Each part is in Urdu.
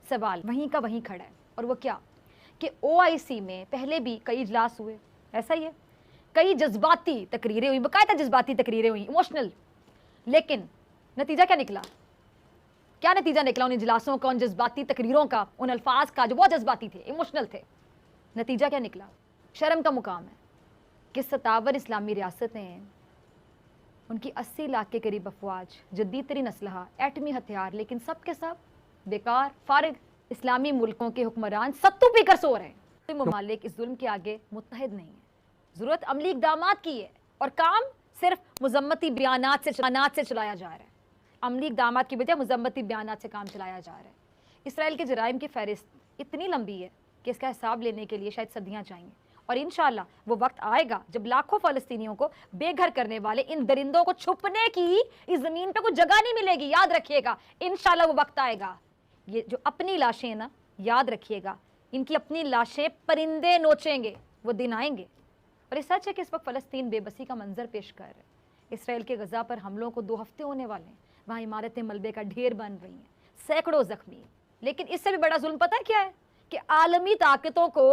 سوال وہیں کا وہیں کھڑا ہے، اور وہ کیا کہ OIC میں پہلے بھی کئی اجلاس ہوئے، ایسا ہی ہے، کئی جذباتی تقریریں ہوئی، باقاعدہ جذباتی تقریریں ہوئی، ایموشنل، لیکن نتیجہ کیا نکلا؟ کیا نتیجہ نکلا ان اجلاسوں کا، ان جذباتی تقریروں کا، ان الفاظ کا جو بہت جذباتی تھے، ایموشنل تھے؟ نتیجہ کیا نکلا؟ شرم کا مقام ہے کہ 57 اسلامی ریاستیں ہیں، ان کی 80 لاکھ کے قریب افواج، جدید ترین اسلحہ، ایٹمی ہتھیار، لیکن سب کے سب بیکار، فارغ۔ اسلامی ملکوں کے حکمران ستو پی کر سو رہے ہیں۔ ممالک اس ظلم کے آگے متحد نہیں ہیں، ضرورت عملی اقدامات کی ہے، اور کام صرف مذمتی بیانات سے چلایا جا رہا ہے، عملی اقدامات کی بجائے مذمتی بیانات سے کام چلایا جا رہا ہے۔ اسرائیل کے جرائم کی فہرست اتنی لمبی ہے کہ اس کا حساب لینے کے لیے شاید صدیاں چاہیے، اور انشاءاللہ وہ وقت آئے گا جب لاکھوں فلسطینیوں کو بے گھر کرنے والے ان درندوں کو چھپنے کی اس زمین پہ کوئی جگہ نہیں ملے گی۔ یاد رکھیے گا، انشاءاللہ وہ وقت آئے گا، یہ جو اپنی لاشیں نا، یاد رکھیے گا، ان کی اپنی لاشیں پرندے نوچیں گے، وہ دن آئیں گے۔ اور یہ سچ ہے کہ اس وقت فلسطین بے بسی کا منظر پیش کر رہا ہے۔ اسرائیل کے غزہ پر حملوں کو 2 ہفتے ہونے والے ہیں، وہاں عمارتیں ملبے کا ڈھیر بن رہی ہیں، سینکڑوں زخمی، لیکن اس سے بھی بڑا ظلم پتہ ہے کیا ہے؟ کہ عالمی طاقتوں کو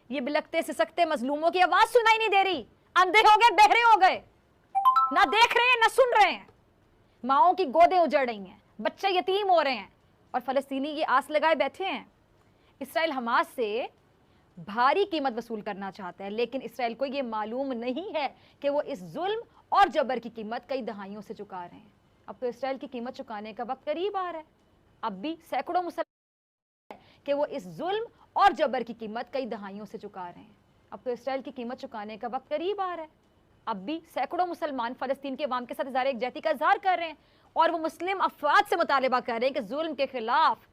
یہ بلکتے سسکتے مظلوموں کی آواز سنائی نہیں دے رہی، اندھے ہو گئے، بہرے ہو گئے، نہ دیکھ رہے ہیں نہ سن رہے ہیں، ماؤں کی گودیں اجڑ رہی ہیں، بچے یتیم ہو رہے ہیں، اور فلسطینی یہ آس لگائے بیٹھے ہیں۔ اسرائیل حماس سے بھاری قیمت وصول کرنا چاہتا ہے، لیکن اسرائیل کو یہ معلوم نہیں ہے کہ وہ اس ظلم اور جبر کی قیمت کئی دہائیوں سے چکا رہے ہیں۔ اب تو اسرائیل کی قیمت چکانے کا وقت قریب آ رہا ہے، اب بھی سینکڑوں مسلمان کہ وہ اس ظلم اور جبر کی قیمت کئی دہائیوں سے چکا رہے ہیں۔ اب تو اسرائیل کی قیمت چکانے کا وقت قریب آ رہا ہے، اب بھی سینکڑوں مسلمان فلسطین کے عوام کے ساتھ اظہار یکجہتی کا اظہار کر رہے ہیں، اور وہ مسلم افراد سے مطالبہ کر رہے ہیں کہ ظلم کے خلاف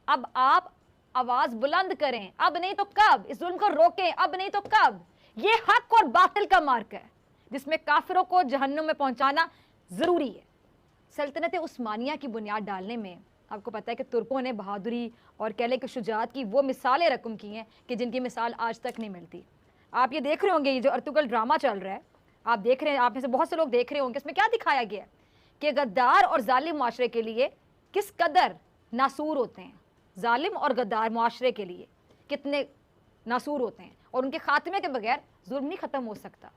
اب آپ آواز بلند کریں، اب نہیں تو کب، اس ظلم کو روکیں، اب نہیں تو کب۔ یہ حق اور باطل کا مارک ہے جس میں کافروں کو جہنم میں پہنچانا ضروری ہے۔ سلطنت عثمانیہ کی بنیاد ڈالنے میں آپ کو پتہ ہے کہ ترکوں نے بہادری اور کہہ لیں کہ شجاعت کی وہ مثالیں رقم کی ہیں کہ جن کی مثال آج تک نہیں ملتی۔ آپ یہ دیکھ رہے ہوں گے، یہ جو ارطغرل ڈرامہ چل رہا ہے، آپ دیکھ رہے ہیں، آپ میں سے بہت سے لوگ دیکھ رہے ہوں گے، اس میں کیا دکھایا گیا ہے کہ غدار اور ظالم معاشرے کے لیے کس قدر ناسور ہوتے ہیں، ظالم اور غدار معاشرے کے لیے کتنے ناسور ہوتے ہیں، اور ان کے خاتمے کے بغیر ظلم نہیں ختم ہو سکتا۔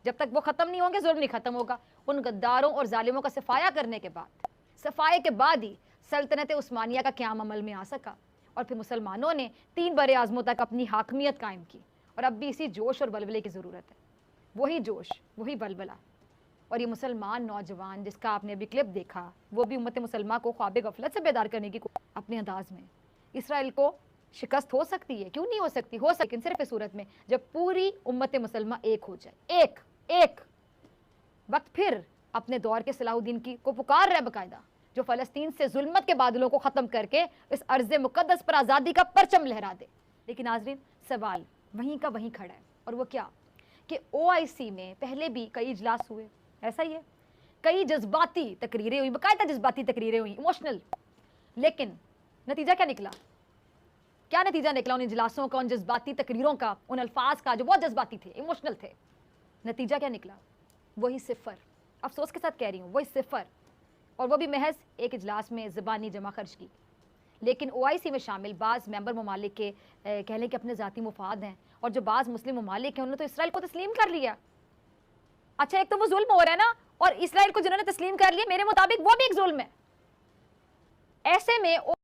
جب تک وہ ختم نہیں ہوں گے ظلم نہیں ختم ہوگا۔ ان غداروں اور ظالموں کا صفایا کرنے کے بعد، صفائے کے بعد ہی سلطنت عثمانیہ کا قیام عمل میں آ سکا، اور پھر مسلمانوں نے 3 بر اعظموں تک اپنی حاکمیت قائم کی، اور اب بھی اسی جوش اور ولولے کی ضرورت ہے، وہی جوش، وہی ولولہ۔ اور یہ مسلمان نوجوان جس کا آپ نے ابھی کلپ دیکھا، وہ بھی امت مسلمہ کو خواب غفلت سے بیدار کرنے کی اپنے انداز میں۔ اسرائیل کو شکست ہو سکتی ہے، کیوں نہیں ہو سکتی؟ ہو سکتی، صرف اس صورت میں جب پوری امت مسلمہ ایک ہو جائے، ایک وقت پھر اپنے دور کے صلاح الدین کی کو پکار رہا ہے باقاعدہ، جو فلسطین سے ظلمت کے بادلوں کو ختم کر کے اس ارض مقدس پر آزادی کا پرچم لہرا دے۔ لیکن ناظرین، سوال وہیں کا وہیں کھڑا ہے، اور وہ کیا کہ OIC میں پہلے بھی کئی اجلاس ہوئے، ایسا ہی ہے، کئی جذباتی تقریریں ہوئی، باقاعدہ جذباتی تقریریں ہوئی، ایموشنل، لیکن نتیجہ کیا نکلا؟ کیا نتیجہ نکلا ان اجلاسوں کا، ان جذباتی تقریروں کا، ان الفاظ کا جو بہت جذباتی تھے، ایموشنل تھے؟ نتیجہ کیا نکلا؟ وہی صفر، افسوس کے ساتھ کہہ رہی ہوں، وہی صفر، اور وہ بھی محض ایک اجلاس میں زبانی جمع خرچ کی۔ لیکن OIC میں شامل بعض ممبر ممالک کے کہہ لیں کہ اپنے ذاتی مفاد ہیں، اور جو بعض مسلم ممالک ہیں انہوں نے تو اسرائیل کو تسلیم کر لیا۔ اچھا، ایک تو وہ ظلم ہو رہا ہے نا، اور اسرائیل کو جنہوں نے تسلیم کر لیا، میرے مطابق وہ بھی ایک ظلم ہے۔ ایسے میں اور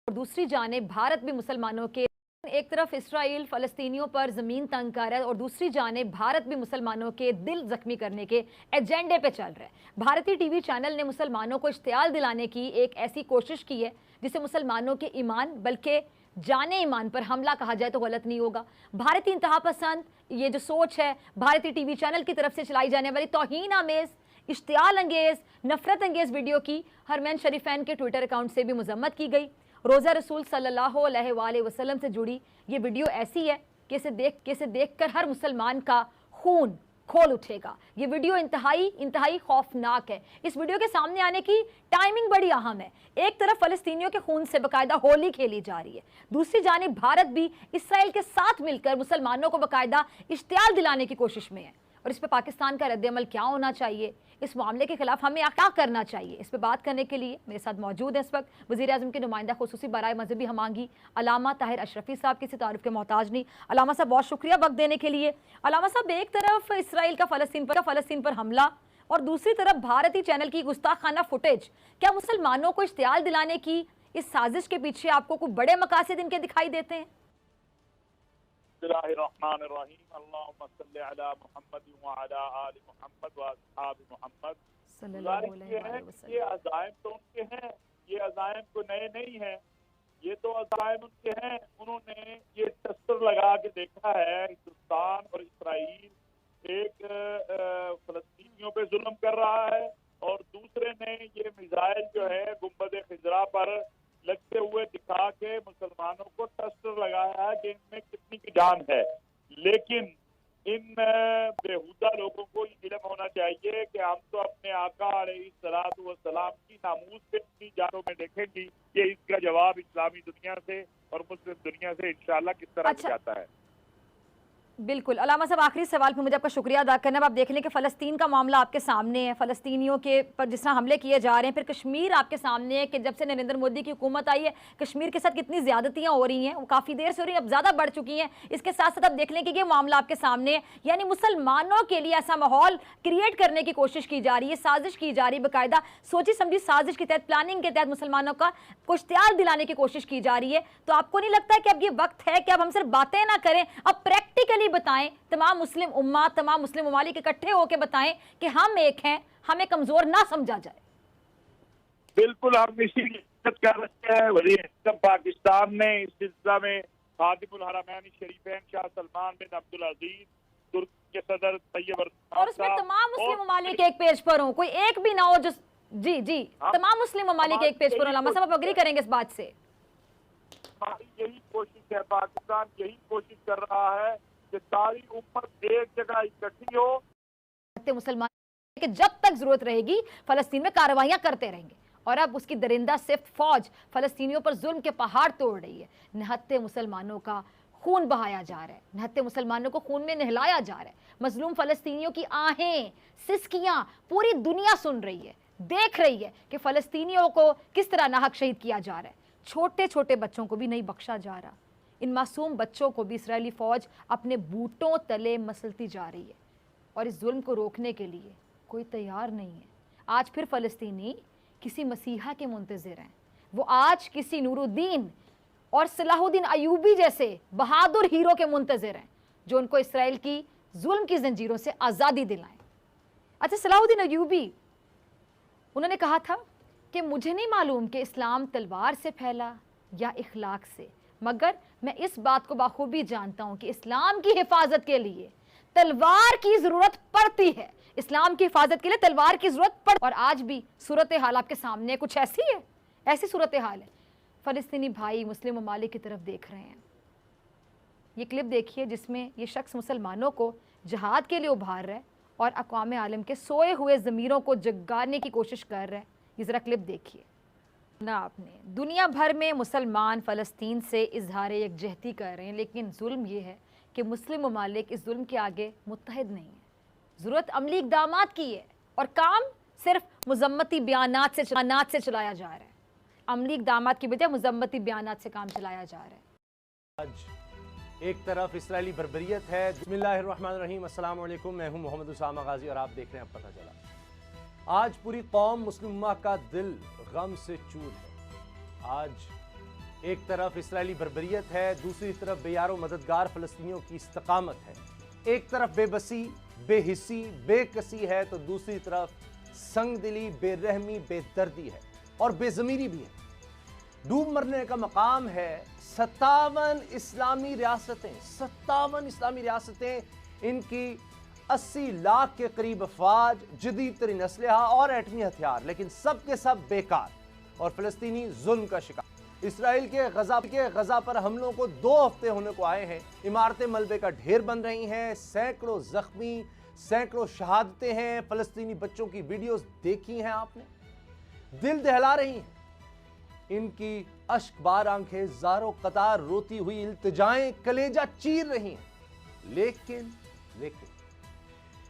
دوسری جانب بھارت بھی مسلمانوں کے، ایک طرف اسرائیل فلسطینیوں پر زمین تنگ کر رہا ہے، اور دوسری جانب بھارت بھی مسلمانوں کے دل زخمی کرنے کے ایجنڈے پہ چل رہا ہے۔ بھارتی ٹی وی چینل نے مسلمانوں کو اشتعال دلانے کی ایک ایسی کوشش کی ہے جسے مسلمانوں کے ایمان بلکہ جان ایمان پر حملہ کہا جائے تو غلط نہیں ہوگا۔ بھارتی انتہا پسند یہ جو سوچ ہے، بھارتی ٹی وی چینل کی طرف سے چلائی جانے والی توہین آمیز، اشتعال انگیز، نفرت انگیز ویڈیو کی حرمین شریفین کے ٹویٹر اکاؤنٹ سے بھی مذمت کی گئی۔ روزہ رسول صلی اللہ علیہ وآلہ وسلم سے جڑی یہ ویڈیو ایسی ہے کہ اسے دیکھ کر ہر مسلمان کا خون کھول اٹھے گا۔ یہ ویڈیو انتہائی خوفناک ہے۔ اس ویڈیو کے سامنے آنے کی ٹائمنگ بڑی اہم ہے۔ ایک طرف فلسطینیوں کے خون سے باقاعدہ ہولی کھیلی جا رہی ہے، دوسری جانب بھارت بھی اسرائیل کے ساتھ مل کر مسلمانوں کو باقاعدہ اشتعال دلانے کی کوشش میں ہے، اور اس پہ پاکستان کا رد عمل کیا ہونا چاہیے، اس معاملے کے خلاف ہمیں کیا کرنا چاہیے، اس پہ بات کرنے کے لیے میرے ساتھ موجود ہیں اس وقت وزیر اعظم کے نمائندہ خصوصی برائے مذہبی ہمانگی علامہ طاہر اشرفی صاحب، کسی تعارف کے محتاج نہیں۔ علامہ صاحب بہت شکریہ وقت دینے کے لیے۔ علامہ صاحب، ایک طرف اسرائیل کا فلسطین پر حملہ اور دوسری طرف بھارتی چینل کی گستاخانہ فوٹیج، کیا مسلمانوں کو اشتعال دلانے کی اس سازش کے پیچھے آپ کو کوئی بڑے مقاصد ان کے دکھائی دیتے ہیں؟ بسم اللہ الرحمن الرحیم، اللہم صلی علی محمد وعلی آل محمد واصحاب محمد۔ صلی اللہ علیہ وسلم۔ یہ عزائم تو ان کے ہیں، یہ عزائم کو نئے نہیں ہیں، یہ تو عزائم ان کے ہیں۔ انہوں نے یہ ٹسٹر لگا کے دیکھا ہے ہندوستان اور اسرائیل ایک فلسطینیوں پہ ظلم کر رہا ہے، اور دوسرے نے یہ میزائل جو ہے گنبد خضرا پر لگتے ہوئے دکھا کے مسلمانوں کو ٹسٹر لگایا ہے کہ ان میں کتنی کی جان ہے۔ لیکن ان بےہودہ لوگوں کو یہ علم ہونا چاہیے کہ ہم تو اپنے آقا علیہ الصلوۃ والسلام کی ناموس پہ اپنی جانوں میں دیکھیں گی کہ اس کا جواب اسلامی دنیا سے اور مسلم دنیا سے انشاءاللہ کس طرح جاتا ہے۔ بالکل علامہ صاحب، آخری سوال پہ مجھے آپ کا شکریہ ادا کرنا ہے۔ آپ دیکھ لیں کہ فلسطین کا معاملہ آپ کے سامنے ہے، فلسطینیوں کے پر جس طرح حملے کیے جا رہے ہیں، پھر کشمیر آپ کے سامنے ہے کہ جب سے نریندر مودی کی حکومت آئی ہے کشمیر کے ساتھ کتنی زیادتیاں ہو رہی ہیں، وہ کافی دیر سے ہو رہی ہیں، اب زیادہ بڑھ چکی ہیں۔ اس کے ساتھ ساتھ آپ دیکھ لیں کہ یہ معاملہ آپ کے سامنے ہے، یعنی مسلمانوں کے لیے ایسا ماحول کریٹ کرنے کی کوشش کی جا رہی ہے، سازش کی جا رہی ہے، باقاعدہ سوچی سمجھی سازش کے تحت، پلاننگ کے تحت مسلمانوں کا کو اشتعال دلانے کی کوشش کی جا رہی ہے۔ تو آپ کو نہیں لگتا ہے کہ اب یہ وقت ہے کہ اب ہم صرف باتیں نہ کریں، اب پریکٹیکلی بتائیں، تمام مسلم امت، تمام مسلم ممالک اکٹھے ہو کے بتائیں کہ ہم ایک ہیں، ہمیں کمزور نہ سمجھا جائے؟ بالکل، ہم اسی کی عزت کر رہے ہیں۔ وزیر اعظم پاکستان نے اس سلسلہ میں خادم الحرمین شریفین شاہ سلمان بن عبدالعزیز، ترکی کے صدر طیب اردوان، اور اس میں تمام مسلم ممالک ایک پیج پر ہوں، کوئی ایک بھی نہ ہو جو جی تمام مسلم ممالک ایک پیج پر ہوں۔ علامہ صاحب آپ اگری کریں گے اس بات سے؟ ہماری یہی کوشش ہے، پاکستان یہی کوشش کر رہا ہے کہ ساری امت ایک جگہ اکٹھی ہو۔ مسلمان کہ جب تک ضرورت رہے گی فلسطین میں کارروائیاں کرتے رہیں گے، اور اب اس کی درندہ صفت فوج فلسطینیوں پر ظلم کے پہاڑ توڑ رہی ہے، نہتے مسلمانوں کا خون بہایا جا رہا ہے، نہتے مسلمانوں کو خون میں نہلایا جا رہا ہے، مظلوم فلسطینیوں کی آہیں سسکیاں پوری دنیا سن رہی ہے، دیکھ رہی ہے کہ فلسطینیوں کو کس طرح ناحق شہید کیا جا رہا ہے، چھوٹے چھوٹے بچوں کو بھی نہیں بخشا جا رہا، ان معصوم بچوں کو بھی اسرائیلی فوج اپنے بوٹوں تلے مسلتی جا رہی ہے، اور اس ظلم کو روکنے کے لیے کوئی تیار نہیں ہے۔ آج پھر فلسطینی کسی مسیحا کے منتظر ہیں، وہ آج کسی نور الدین اور صلاح الدین ایوبی جیسے بہادر ہیرو کے منتظر ہیں جو ان کو اسرائیل کی ظلم کی زنجیروں سے آزادی دلائیں۔ اچھا، صلاح الدین ایوبی انہوں نے کہا تھا کہ مجھے نہیں معلوم کہ اسلام تلوار سے پھیلا یا اخلاق سے، مگر میں اس بات کو بخوبی جانتا ہوں کہ اسلام کی حفاظت کے لیے تلوار کی ضرورت پڑتی ہے، اسلام کی حفاظت کے لیے تلوار کی ضرورت پڑتی ہے۔ اور آج بھی صورتحال آپ کے سامنے کچھ ایسی ہے، ایسی صورتحال ہے، فلسطینی بھائی مسلم ممالک کی طرف دیکھ رہے ہیں۔ یہ کلپ دیکھیے جس میں یہ شخص مسلمانوں کو جہاد کے لیے ابھار رہا ہے اور اقوام عالم کے سوئے ہوئے ضمیروں کو جگانے کی کوشش کر رہا ہے۔ یہ ذرا کلپ دیکھیے۔ آپ نے دنیا بھر میں مسلمان فلسطین سے اظہار یکجہتی کر رہے ہیں، لیکن ظلم یہ ہے کہ مسلم ممالک اس ظلم کے آگے متحد نہیں ہیں۔ ضرورت عملی اقدامات کی ہے اور کام صرف مذمتی بیانات سے چلایا جا رہا ہے، عملی اقدامات کی بجائے مذمتی بیانات سے کام چلایا جا رہا ہے۔ آج ایک طرف اسرائیلی بربریت ہے۔ بسم اللہ الرحمن الرحیم، السلام علیکم، میں ہوں محمد اسامہ غازی اور آپ دیکھ رہے ہیں اب پتہ چلا۔ آج پوری قوم مسلم امت کا دل غم سے چور ہے۔ آج ایک طرف اسرائیلی بربریت ہے، دوسری طرف بے یار و مددگار فلسطینیوں کی استقامت ہے۔ ایک طرف بے بسی، بے حسی، بے کسی ہے تو دوسری طرف سنگ دلی، بے رحمی، بے دردی ہے اور بے ضمیری بھی ہے۔ ڈوب مرنے کا مقام ہے 57 اسلامی ریاستیں، 57 اسلامی ریاستیں، ان کی 80 لاکھ کے قریب افواج، جدید ترین اسلحہ اور ایٹمی ہتھیار، لیکن سب کے سب بیکار اور فلسطینی ظلم کا شکار۔ اسرائیل کے غزہ پر حملوں کو 2 ہفتے ہونے کو آئے ہیں، عمارتیں ملبے کا ڈھیر بن رہی ہیں، سینکڑوں زخمی، سینکڑوں شہادتیں ہیں، فلسطینی بچوں کی ویڈیوز دیکھی ہیں آپ نے، دل دہلا رہی ہیں، ان کی اشک بار آنکھیں زاروں قطار روتی ہوئی التجائیں کلیجہ چیر رہی ہیں، لیکن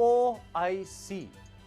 OIC